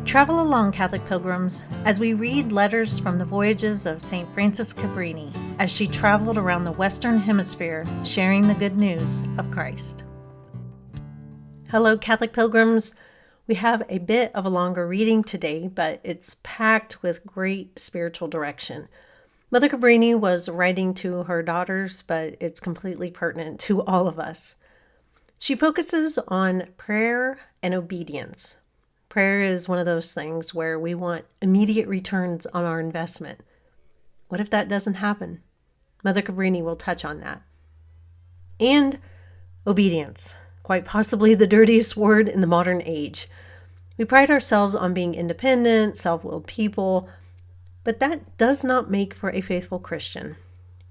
Travel along, Catholic pilgrims, as we read letters from the voyages of St. Frances Cabrini as she traveled around the Western Hemisphere sharing the good news of Christ. Hello, Catholic pilgrims. We have a bit of a longer reading today, but it's packed with great spiritual direction. Mother Cabrini was writing to her daughters, but it's completely pertinent to all of us. She focuses on prayer and obedience. Prayer is one of those things where we want immediate returns on our investment. What if that doesn't happen? Mother Cabrini will touch on that. And obedience, quite possibly the dirtiest word in the modern age. We pride ourselves on being independent, self-willed people, but that does not make for a faithful Christian.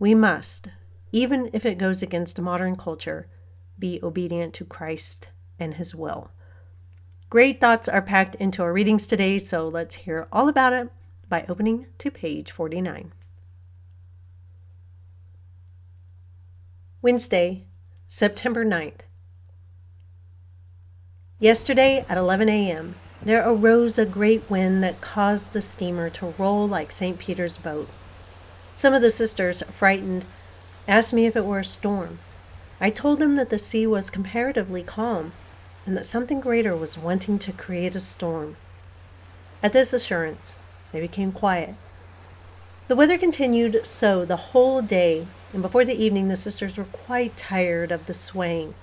We must, even if it goes against modern culture, be obedient to Christ and His will. Great thoughts are packed into our readings today, so let's hear all about it by opening to page 49. Wednesday, September 9th. Yesterday at 11 a.m., there arose a great wind that caused the steamer to roll like St. Peter's boat. Some of the sisters, frightened, asked me if it were a storm. I told them that the sea was comparatively calm, and that something greater was wanting to create a storm. At this assurance, they became quiet. The weather continued so the whole day, and before the evening the sisters were quite tired of the swaying.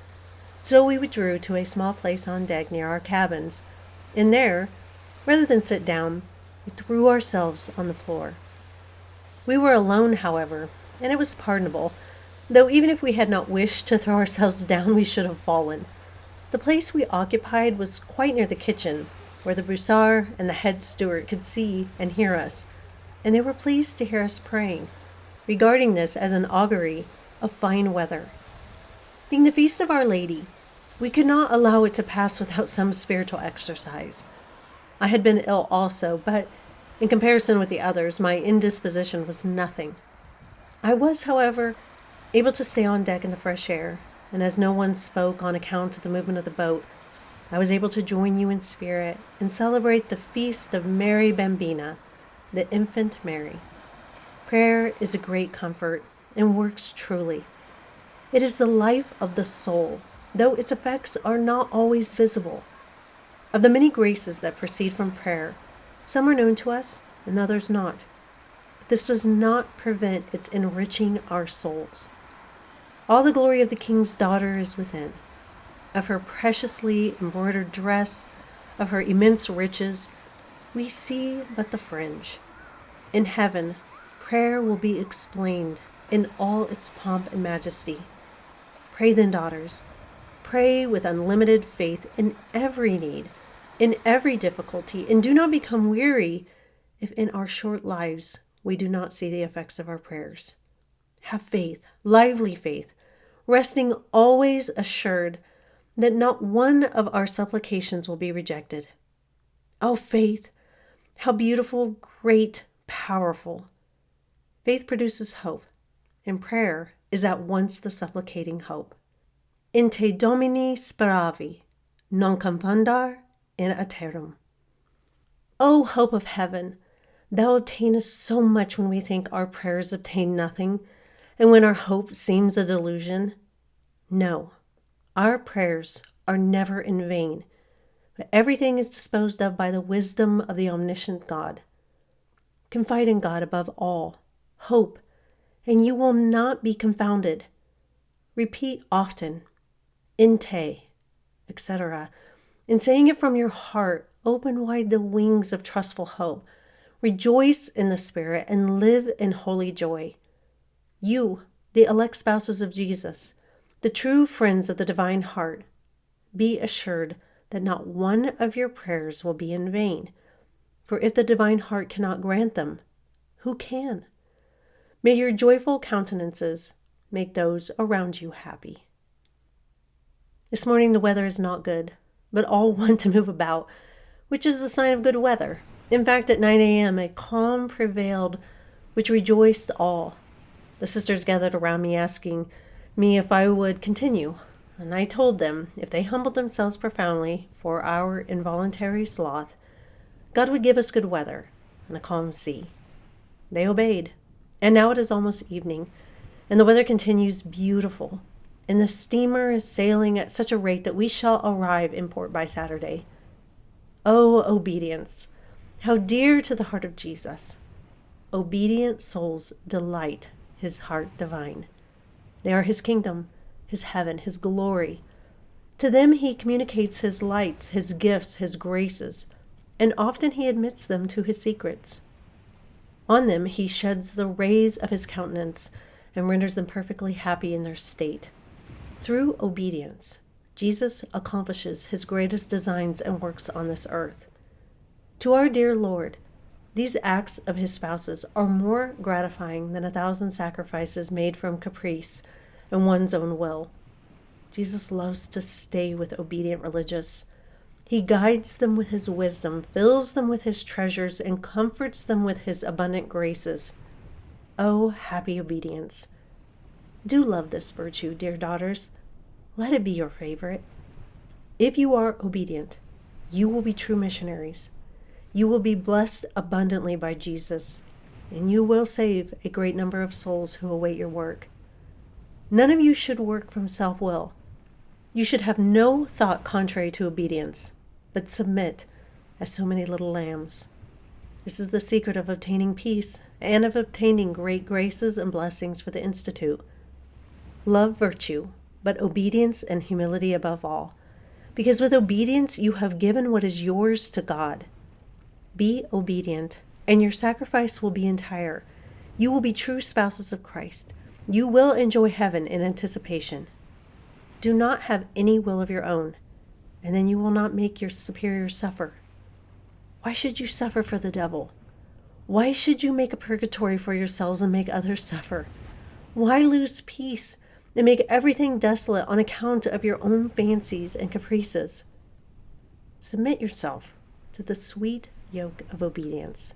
So we withdrew to a small place on deck near our cabins, and there, rather than sit down, we threw ourselves on the floor. We were alone, however, and it was pardonable, though even if we had not wished to throw ourselves down, we should have fallen. The place we occupied was quite near the kitchen, where the Broussard and the head steward could see and hear us, and they were pleased to hear us praying, regarding this as an augury of fine weather. Being the feast of Our Lady, we could not allow it to pass without some spiritual exercise. I had been ill also, but in comparison with the others, my indisposition was nothing. I was, however, able to stay on deck in the fresh air, and as no one spoke on account of the movement of the boat, I was able to join you in spirit and celebrate the feast of Mary Bambina, the infant Mary. Prayer is a great comfort and works truly. It is the life of the soul, though its effects are not always visible. Of the many graces that proceed from prayer, some are known to us and others not. But this does not prevent its enriching our souls. All the glory of the King's daughter is within, of her preciously embroidered dress, of her immense riches. We see but the fringe. In heaven, prayer will be explained in all its pomp and majesty. Pray then, daughters. Pray with unlimited faith in every need, in every difficulty, and do not become weary if in our short lives we do not see the effects of our prayers. Have faith, lively faith, resting always assured that not one of our supplications will be rejected. Oh, faith, how beautiful, great, powerful. Faith produces hope, and prayer is at once the supplicating hope. In te Domini speravi, non confundar in aeterum. O hope of heaven, thou obtainest so much when we think our prayers obtain nothing, and when our hope seems a delusion. No, our prayers are never in vain, but everything is disposed of by the wisdom of the omniscient God. Confide in God above all, hope, and you will not be confounded. Repeat often, in te, etc., and saying it from your heart, open wide the wings of trustful hope. Rejoice in the Spirit and live in holy joy. You, the elect spouses of Jesus, the true friends of the divine heart, be assured that not one of your prayers will be in vain. For if the divine heart cannot grant them, who can? May your joyful countenances make those around you happy. This morning the weather is not good, but all want to move about, which is a sign of good weather. In fact, at 9 a.m., a calm prevailed, which rejoiced all. The sisters gathered around me, asking me if I would continue, and I told them, if they humbled themselves profoundly for our involuntary sloth, God would give us good weather and a calm sea. They obeyed, and now it is almost evening, and the weather continues beautiful, and the steamer is sailing at such a rate that we shall arrive in port by Saturday. Oh, obedience! How dear to the heart of Jesus! Obedient souls delight his heart divine. They are his kingdom, his heaven, his glory. To them he communicates his lights, his gifts, his graces, and often he admits them to his secrets. On them he sheds the rays of his countenance and renders them perfectly happy in their state. Through obedience, Jesus accomplishes his greatest designs and works on this earth. To our dear Lord, these acts of his spouses are more gratifying than 1,000 sacrifices made from caprice and one's own will. Jesus loves to stay with obedient religious. He guides them with his wisdom, fills them with his treasures, and comforts them with his abundant graces. Oh, happy obedience! Do love this virtue, dear daughters. Let it be your favorite. If you are obedient, you will be true missionaries. You will be blessed abundantly by Jesus, and you will save a great number of souls who await your work. None of you should work from self-will. You should have no thought contrary to obedience, but submit as so many little lambs. This is the secret of obtaining peace and of obtaining great graces and blessings for the Institute. Love virtue, but obedience and humility above all, because with obedience you have given what is yours to God. Be obedient, and your sacrifice will be entire. You will be true spouses of Christ. You will enjoy heaven in anticipation. Do not have any will of your own, and then you will not make your superiors suffer. Why should you suffer for the devil? Why should you make a purgatory for yourselves and make others suffer? Why lose peace and make everything desolate on account of your own fancies and caprices? Submit yourself to the sweet yoke of obedience,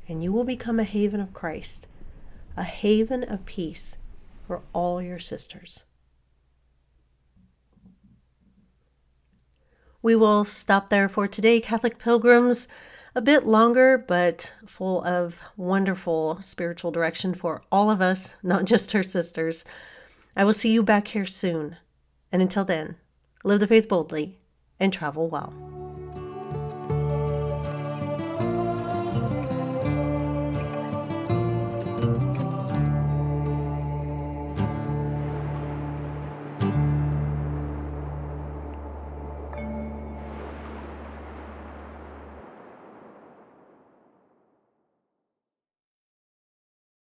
and you will become a haven of Christ, a haven of peace for all your sisters. We will stop there for today, Catholic Pilgrims. A bit longer, but full of wonderful spiritual direction for all of us, not just her sisters. I will see you back here soon. And until then, live the faith boldly and travel well.